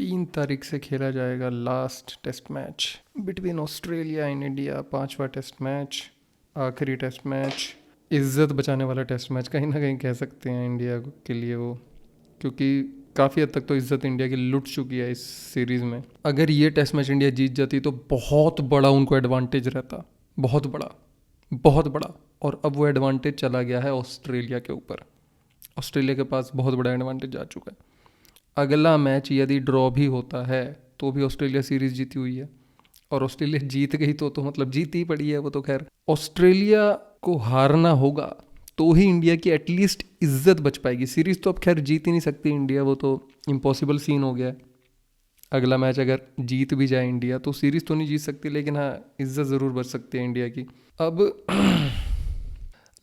3 तारीख से खेला जाएगा last test match between Australia and India. 5वां टेस्ट मैच, आखिरी टेस्ट मैच, इज्जत बचाने वाला टेस्ट मैच कहीं ना कहीं कह सकते हैं इंडिया के लिए वो, क्योंकि काफ़ी हद तक तो इज्जत इंडिया की लुट चुकी है इस सीरीज़ में। अगर ये टेस्ट मैच इंडिया जीत जाती तो बहुत बड़ा उनको एडवांटेज रहता, बहुत बड़ा, बहुत बड़ा। और अब वो एडवांटेज चला गया है ऑस्ट्रेलिया के ऊपर। ऑस्ट्रेलिया के पास बहुत बड़ा एडवांटेज आ चुका है। अगला मैच यदि ड्रॉ भी होता है तो भी ऑस्ट्रेलिया सीरीज जीती हुई है, और ऑस्ट्रेलिया जीत गई तो मतलब जीत ही पड़ी है वो तो। खैर, ऑस्ट्रेलिया को हारना होगा तो ही इंडिया की एटलीस्ट इज्जत बच पाएगी। सीरीज तो अब खैर जीत ही नहीं सकती इंडिया, वो तो इम्पॉसिबल सीन हो गया है। अगला मैच अगर जीत भी जाए इंडिया तो सीरीज तो नहीं जीत सकती, लेकिन हाँ इज्जत ज़रूर बच सकती है इंडिया की। अब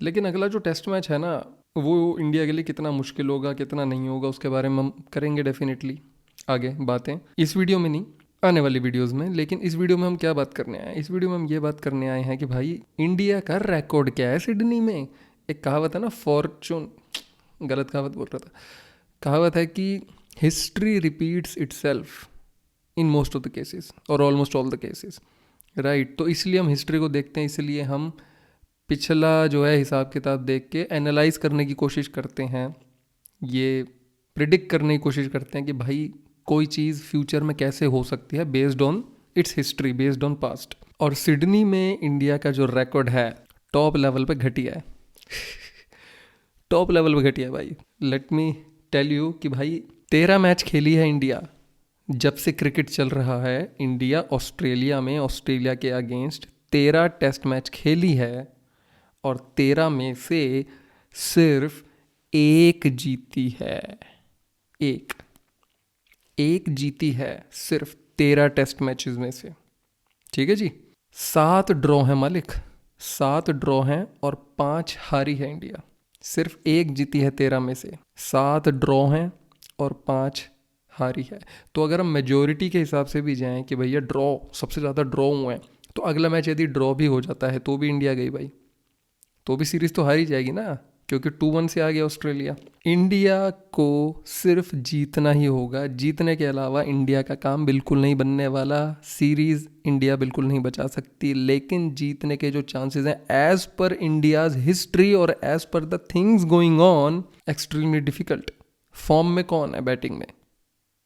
लेकिन अगला जो टेस्ट मैच है ना, वो इंडिया के लिए कितना मुश्किल होगा कितना नहीं होगा उसके बारे में हम करेंगे डेफिनेटली आगे बातें, इस वीडियो में नहीं, आने वाली वीडियोस में। लेकिन इस वीडियो में हम क्या बात करने आए हैं? इस वीडियो में हम ये बात करने आए हैं कि भाई इंडिया का रिकॉर्ड क्या है सिडनी में। एक कहावत है ना, फॉर्चून, गलत कहावत बोल रहा था। कहावत है कि history repeats itself in most of the cases और almost all the cases, right. तो इसलिए हम हिस्ट्री को देखते हैं, इसलिए हम पिछला जो है हिसाब किताब देख के एनालाइज करने की कोशिश करते हैं, ये प्रिडिक्ट करने की कोशिश करते हैं कि भाई कोई चीज़ फ्यूचर में कैसे हो सकती है based on it's history, based on past. और सिडनी में इंडिया का जो रिकॉर्ड है टॉप लेवल पे घटिया है। टॉप लेवल पे घटिया है भाई। लेट मी टेल यू कि भाई 13 मैच खेली है इंडिया जब से क्रिकेट चल रहा है। इंडिया ऑस्ट्रेलिया में ऑस्ट्रेलिया के अगेंस्ट 13 टेस्ट मैच खेली है, और 13 में से सिर्फ एक जीती है। एक जीती है सिर्फ 13 टेस्ट मैचेस में से, ठीक है जी। 7 ड्रॉ हैं मालिक, 7 ड्रॉ हैं और 5 हारी है इंडिया। सिर्फ एक जीती है 13 में से, 7 ड्रॉ हैं और 5 हारी है। तो अगर हम मेजोरिटी के हिसाब से भी जाएं कि भैया ड्रॉ, सबसे ज़्यादा ड्रॉ हुए हैं, तो अगला मैच यदि ड्रॉ भी हो जाता है तो भी इंडिया गई भाई, तो भी सीरीज तो हारी जाएगी ना, क्योंकि 2-1 से आ गया ऑस्ट्रेलिया। इंडिया को सिर्फ जीतना ही होगा, जीतने के अलावा इंडिया का काम बिल्कुल नहीं बनने वाला। सीरीज इंडिया बिल्कुल नहीं बचा सकती, लेकिन जीतने के जो चांसेस हैं एज पर इंडियाज हिस्ट्री और as per the things going on, extremely difficult. Form में कौन है बैटिंग में?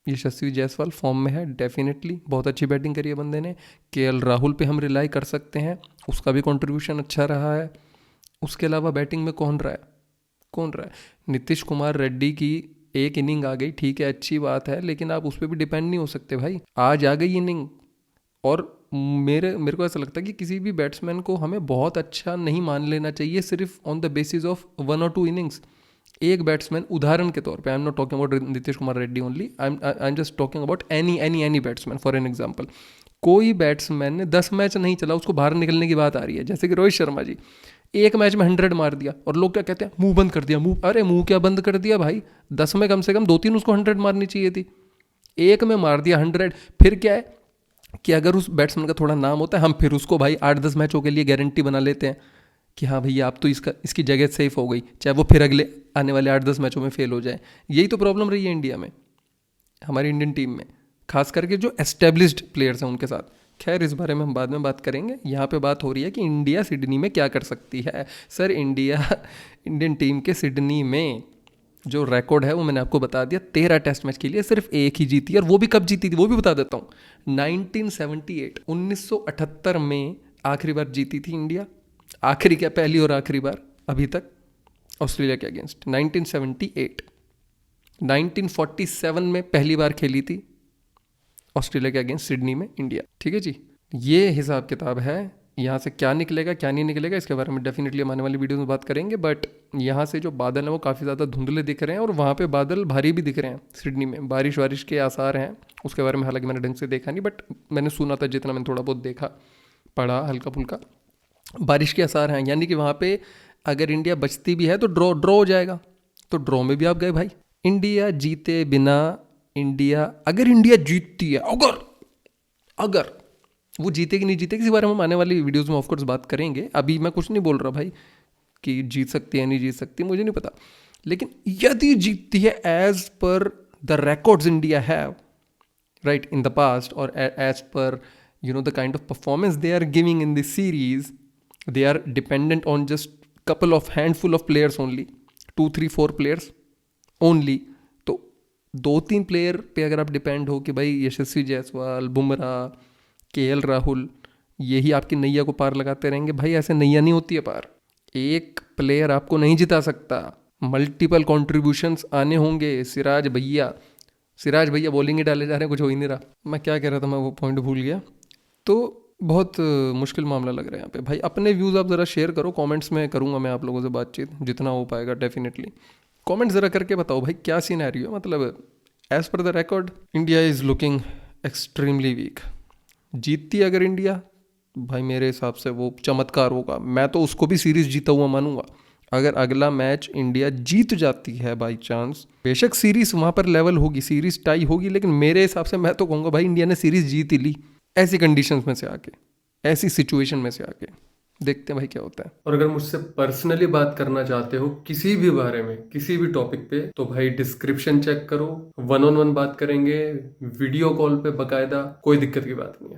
यशस्वी जायसवाल फॉर्म में है डेफिनेटली, बहुत अच्छी बैटिंग करी है बंदे ने। केएल राहुल पे हम रिलाई कर सकते हैं, उसका भी कंट्रीब्यूशन अच्छा रहा है। उसके अलावा बैटिंग में कौन रहा है? नीतीश कुमार रेड्डी की एक इनिंग आ गई, ठीक है अच्छी बात है, लेकिन आप उस पर भी डिपेंड नहीं हो सकते भाई। आज आ गई इनिंग, और मेरे को ऐसा लगता है कि किसी भी बैट्समैन को हमें बहुत अच्छा नहीं मान लेना चाहिए सिर्फ ऑन द बेसिस ऑफ 1 और 2 इनिंग्स। एक बैट्समैन उदाहरण के तौर पे, I am not talking about Nitish Kumar Reddy only, I am just talking about any batsman for an example. कोई बैट्समैन ने 10 मैच नहीं चला, उसको बाहर निकलने की बात आ रही है, जैसे कि रोहित शर्मा जी एक मैच में 100 मार दिया, और लोग क्या कहते हैं, मुंह बंद कर दिया। मुंह, अरे मुंह क्या बंद कर दिया भाई, 10 में कम से कम 2-3 उसको 100 मारनी चाहिए थी, एक में मार दिया 100। फिर क्या है कि अगर उस बैट्समैन का थोड़ा नाम होता है, हम फिर उसको भाई 8-10 मैचों के लिए गारंटी बना लेते हैं कि हाँ भैया आप तो इसकी जगह सेफ हो गई, चाहे वो फिर अगले आने वाले 8-10 मैचों में फेल हो जाए। यही तो प्रॉब्लम रही है इंडिया में, हमारी इंडियन टीम में, खास करके जो एस्टेब्लिश्ड प्लेयर्स हैं उनके साथ। खैर इस बारे में हम बाद में बात करेंगे। यहाँ पे बात हो रही है कि इंडिया सिडनी में क्या कर सकती है। सर इंडियन टीम के सिडनी में जो रिकॉर्ड है वो मैंने आपको बता दिया, 13 टेस्ट मैच के लिए सिर्फ एक ही जीती, और वो भी कब जीती थी वो भी बता देता हूँ। 1978, 1978 में आखिरी बार जीती थी इंडिया। आखिरी क्या, पहली और आखिरी बार अभी तक ऑस्ट्रेलिया के अगेंस्ट 1978। 1947 में पहली बार खेली थी ऑस्ट्रेलिया के अगेंस्ट सिडनी में इंडिया, ठीक है जी। ये हिसाब किताब है। यहाँ से क्या निकलेगा क्या नहीं निकलेगा इसके बारे में डेफिनेटली हम आने वाली वीडियो में बात करेंगे। बट यहाँ से जो बादल हैं वो काफ़ी ज़्यादा धुंधले दिख रहे हैं, और वहाँ पे बादल भारी भी दिख रहे हैं। सिडनी में बारिश वारिश के आसार हैं, उसके बारे में हालांकि मैंने ढंग से देखा नहीं, बट मैंने सुना था, जितना मैंने थोड़ा बहुत देखा पढ़ा हल्का फुल्का, बारिश के आसार हैं। यानी कि वहाँ पे अगर इंडिया बचती भी है तो ड्रॉ हो जाएगा। तो ड्रॉ में भी आप गए भाई। इंडिया जीते बिना, अगर इंडिया जीतती है, अगर वो जीते कि नहीं जीते किसी बारे में हम आने वाली वीडियोस में ऑफकोर्स बात करेंगे। अभी मैं कुछ नहीं बोल रहा भाई कि जीत सकती है नहीं जीत सकती, मुझे नहीं पता, लेकिन यदि जीतती है as per the records India have, right? In the past, or as per the kind of performance they are giving in this series, they are dependent on just couple of handful of players only, 2 3 4 players only. तो 2 3 player पे अगर आप depend हो कि भाई यशस्वी Jaiswal, Bumrah, KL Rahul, यही आपकी नैया को पार लगाते रहेंगे, भाई ऐसे नैया नहीं होती है पार। एक प्लेयर आपको नहीं जिता सकता, मल्टीपल कॉन्ट्रीब्यूशंस आने होंगे। सिराज भैया बॉलिंग ही डाले जा रहे हैं, कुछ हो ही नहीं रहा। मैं क्या कह रहा था, मैं वो पॉइंट भूल गया। तो बहुत मुश्किल मामला लग रहा है यहाँ पे। भाई अपने व्यूज़ आप ज़रा शेयर करो कमेंट्स में, करूँगा मैं आप लोगों से बातचीत जितना हो पाएगा डेफिनेटली। कमेंट ज़रा करके बताओ भाई क्या सिनेरियो है। मतलब as per the record India is looking extremely weak. जीतती अगर इंडिया, भाई मेरे हिसाब से वो चमत्कार होगा। मैं तो उसको भी सीरीज़ जीता हुआ मानूंगा। अगर अगला मैच इंडिया जीत जाती है बाई चांस, बेशक सीरीज़ वहाँ पर लेवल होगी, सीरीज़ टाई होगी, लेकिन मेरे हिसाब से मैं तो कहूँगा भाई इंडिया ने सीरीज़ जीत ही ली, ऐसी कंडीशंस में से आके, ऐसी सिचुएशन में से आके। देखते हैं भाई क्या होता है। और अगर मुझसे पर्सनली बात करना चाहते हो किसी भी बारे में, किसी भी टॉपिक पे, तो भाई डिस्क्रिप्शन चेक करो, 1-on-1 बात करेंगे, वीडियो कॉल पे बकायदा, कोई दिक्कत की बात नहीं है।